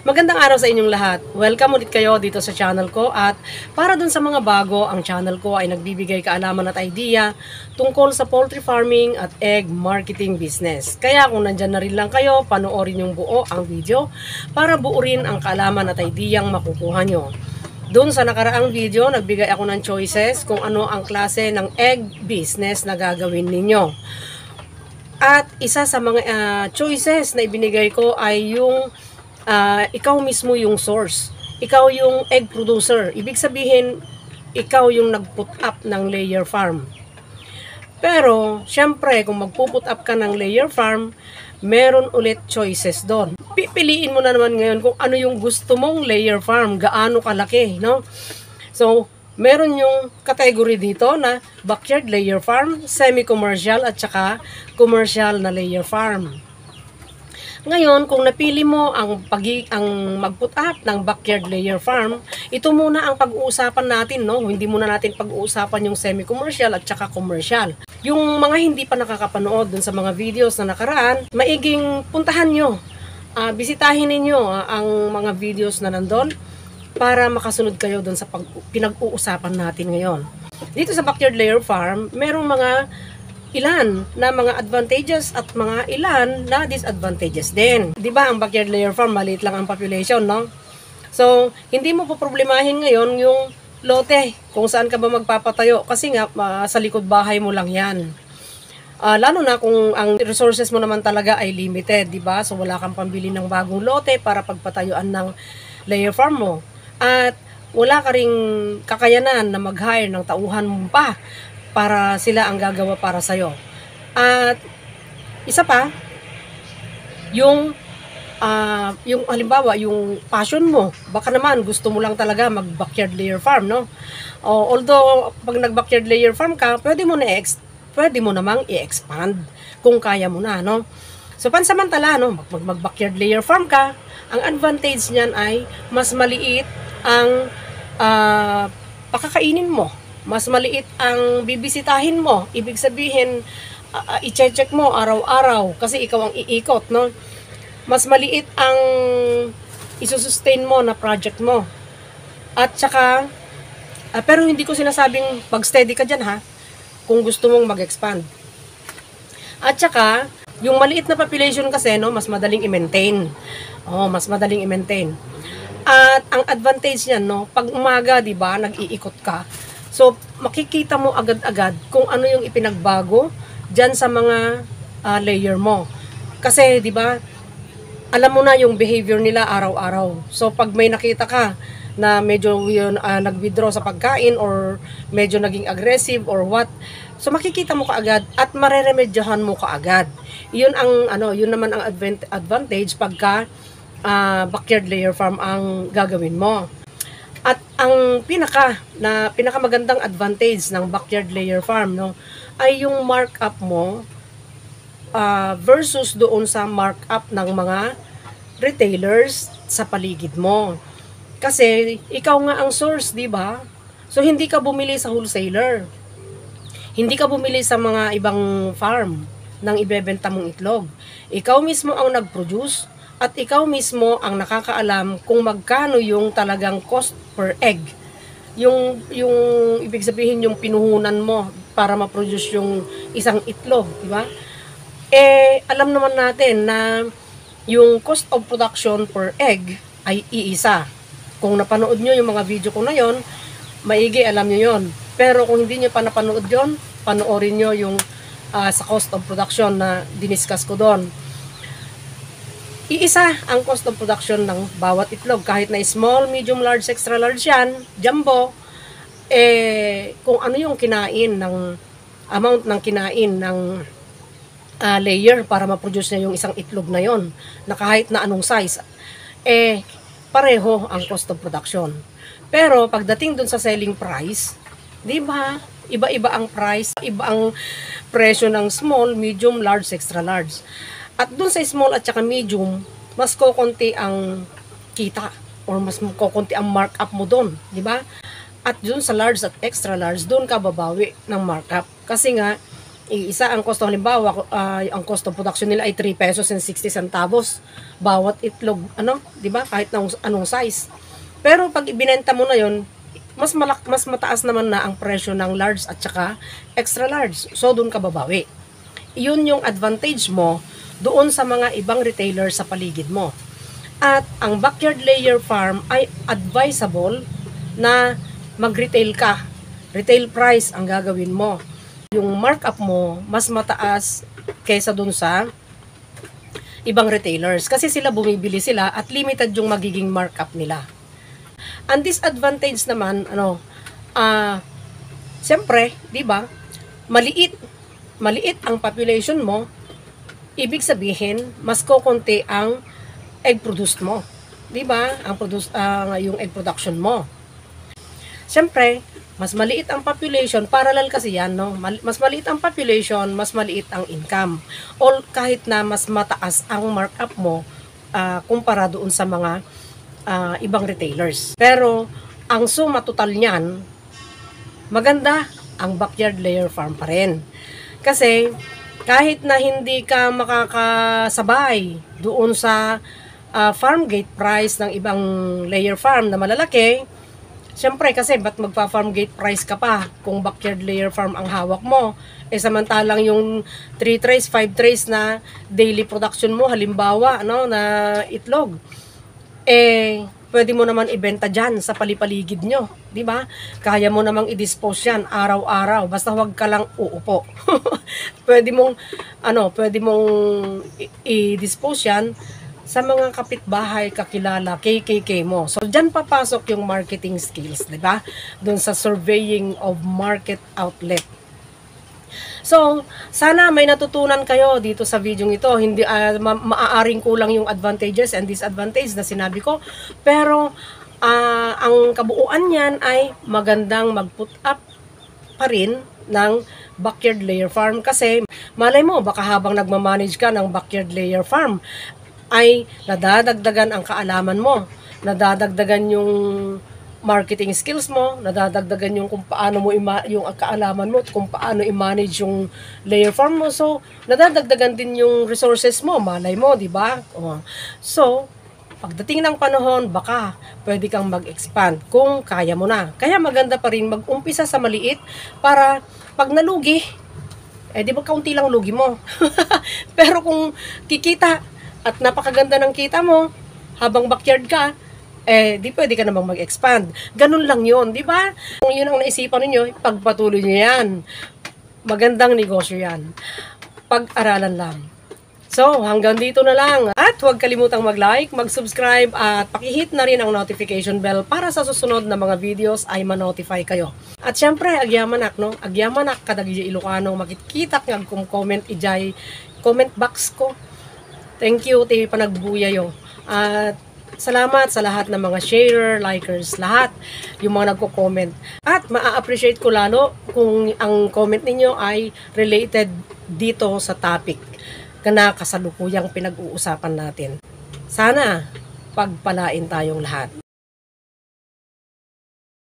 Magandang araw sa inyong lahat. Welcome ulit kayo dito sa channel ko at para dun sa mga bago, ang channel ko ay nagbibigay kaalaman at idea tungkol sa poultry farming at egg marketing business. Kaya kung nandyan na rin lang kayo, panoorin yung buo ang video para buo rin ang kaalaman at ideyang makukuha nyo. Doon sa nakaraang video, nagbigay ako ng choices kung ano ang klase ng egg business na gagawin ninyo. At isa sa mga choices na ibinigay ko ay yung ikaw mismo yung source. Ikaw yung egg producer. Ibig sabihin, ikaw yung nag-put up ng layer farm. Pero, syempre, kung mag-put up ka ng layer farm, meron ulit choices doon. Pipiliin mo na naman ngayon kung ano yung gusto mong layer farm, gaano kalaki, no? So, meron yung category dito na backyard layer farm, semi-commercial at saka commercial na layer farm. Ngayon, kung napili mo ang mag-put up ng backyard layer farm, ito muna ang pag-uusapan natin, no? Hindi muna natin pag-uusapan yung semi-commercial at saka commercial. Yung mga hindi pa nakakapanood dun sa mga videos na nakaraan, maiging puntahan nyo. Bisitahin ninyo ang mga videos na nandun para makasunod kayo dun sa pinag-uusapan natin ngayon. Dito sa backyard layer farm, merong mga ilan na mga advantages at mga ilan na disadvantages din. 'Di ba ang backyard layer farm maliit lang ang population, no? So, hindi mo poproblemahin ngayon yung lote kung saan ka ba magpapatayo kasi nga sa likod bahay mo lang 'yan. Lalo na kung ang resources mo naman talaga ay limited, 'di ba? So wala kang pambili ng bagong lote para pagpatayuan ng layer farm mo. At wala ka ring kakayanan na mag-hire ng tauhan mo pa para sila ang gagawa para sa'yo. At isa pa, yung halimbawa, yung passion mo, baka naman gusto mo lang talaga mag-backyard layer farm, no? Although, pag nag-backyard layer farm ka, pwede mo namang i-expand kung kaya mo na, no? So, pansamantala, no? Mag-backyard layer farm ka, ang advantage niyan ay mas maliit ang pakakainin mo. Mas maliit ang bibisitahin mo. Ibig sabihin, i-check mo araw-araw kasi ikaw ang iikot, no? Mas maliit ang isusustain mo na project mo. At saka, pero hindi ko sinasabing pag-steady ka dyan, ha? Kung gusto mong mag-expand. At saka, yung maliit na population kasi, no, mas madaling i-maintain. Mas madaling i-maintain. At ang advantage niyan, no, pag umaga, di ba, nag-iikot ka. So, makikita mo agad-agad kung ano yung ipinagbago dyan sa mga layer mo. Kasi, di ba, alam mo na yung behavior nila araw-araw. So, pag may nakita ka na medyo nag-withdraw sa pagkain or medyo naging aggressive or what, so makikita mo kaagad at mareremedyohan mo kaagad. Yun naman ang advantage pagka backyard layer farm ang gagawin mo. At ang pinakamagandang advantage ng backyard layer farm, no, ay yung markup mo versus doon sa markup ng mga retailers sa paligid mo. Kasi ikaw nga ang source, di ba? So hindi ka bumili sa wholesaler. Hindi ka bumili sa mga ibang farm nang ibebenta mong itlog. Ikaw mismo ang nag-produce. At ikaw mismo ang nakakaalam kung magkano yung talagang cost per egg. Yung ibig sabihin yung pinuhunan mo para ma-produce yung isang itlog, di ba? Alam naman natin na yung cost of production per egg ay iisa. Kung napanood nyo yung mga video ko na yon, maigi alam nyo yon. Pero kung hindi nyo pa napanood yon, panoorin nyo yung sa cost of production na diniscuss ko doon. Iisa ang cost of production ng bawat itlog. Kahit na small, medium, large, extra large yan, jumbo, kung ano yung kinain ng amount ng kinain ng layer para ma-produce niya yung isang itlog na yon, na kahit na anong size, pareho ang cost of production. Pero pagdating dun sa selling price, di ba, iba-iba ang price, iba ang presyo ng small, medium, large, extra large. At dun sa small at saka medium, mas kokonti ang kita or mas kokonti ang markup mo dun, di ba? At dun sa large at extra large, dun ka babawi ng markup. Kasi nga, Isa ang cost, halimbawa, ang cost of production nila ay 3 pesos and 60 centavos bawat itlog, ano, 'di ba? Kahit anong size. Pero pag ibinenta mo na 'yon, mas mataas naman na ang presyo ng large at saka extra large. So doon ka babawi. 'Yun yung advantage mo doon sa mga ibang retailer sa paligid mo. At ang backyard layer farm ay advisable na mag-retail ka. Retail price ang gagawin mo. Yung markup mo mas mataas kaysa dun sa ibang retailers kasi sila bumibili sila at limited yung magiging markup nila. Ang disadvantage naman, siyempre, 'di ba? Maliit ang population mo, ibig sabihin mas kokonti ang egg produced mo. 'Di ba? Yung egg production mo. Siyempre, mas maliit ang population, parallel kasi yan, no? Mas maliit ang population, mas maliit ang income. Or kahit na mas mataas ang markup mo kumpara doon sa mga ibang retailers. Pero, ang suma total niyan, maganda ang backyard layer farm pa rin. Kasi, kahit na hindi ka makakasabay doon sa farm gate price ng ibang layer farm na malalaki, siyempre kasi ba't magpa-farm gate price ka pa kung backyard layer farm ang hawak mo? Samantalang yung 3 trays, 5 trays na daily production mo, halimbawa, na itlog, pwede mo naman ibenta dyan sa palipaligid nyo, di ba? Kaya mo namang i-dispose yan araw-araw, basta huwag ka lang uupo. pwede mong i-dispose yan sa mga kapitbahay, kakilala, KKK mo. So, dyan papasok yung marketing skills, di ba? Doon sa surveying of market outlet. So, sana may natutunan kayo dito sa video ito. Hindi, maaaring kulang yung advantages and disadvantages na sinabi ko. Pero, ang kabuuan niyan ay magandang mag-put up pa rin ng backyard layer farm. Kasi, malay mo, baka habang nagmamanage ka ng backyard layer farm, ay nadadagdagan ang kaalaman mo, nadadagdagan yung marketing skills mo, nadadagdagan yung kung paano mo yung kaalaman mo, kung paano i-manage yung layer farm mo. So, nadadagdagan din yung resources mo, malay mo, di ba? So, pagdating ng panahon, baka pwede kang mag-expand kung kaya mo na. Kaya maganda pa rin mag-umpisa sa maliit para pag nalugi, di ba kaunti lang lugi mo? Pero kung kikita at napakaganda ng kita mo habang backyard ka, di pwede ka namang mag-expand. Ganun lang yun, di ba? Kung yun ang naisipan ninyo, pagpatuloy nyo yan. Magandang negosyo yan. Pag-aralan lang. So, hanggang dito na lang. At huwag kalimutang mag-like, mag-subscribe, at pakihit na rin ang notification bell para sa susunod na mga videos ay ma-notify kayo. At syempre, agyamanak, no? Agyamanak kadagya Ilocano, makikita ng comment ijay comment box ko. Thank you, ti panagbuyayo. At salamat sa lahat ng mga sharer, likers, lahat yung mga nagko-comment. At maa-appreciate ko lalo kung ang comment ninyo ay related dito sa topic na kasalukuyang pinag-uusapan natin. Sana pagpalain tayong lahat.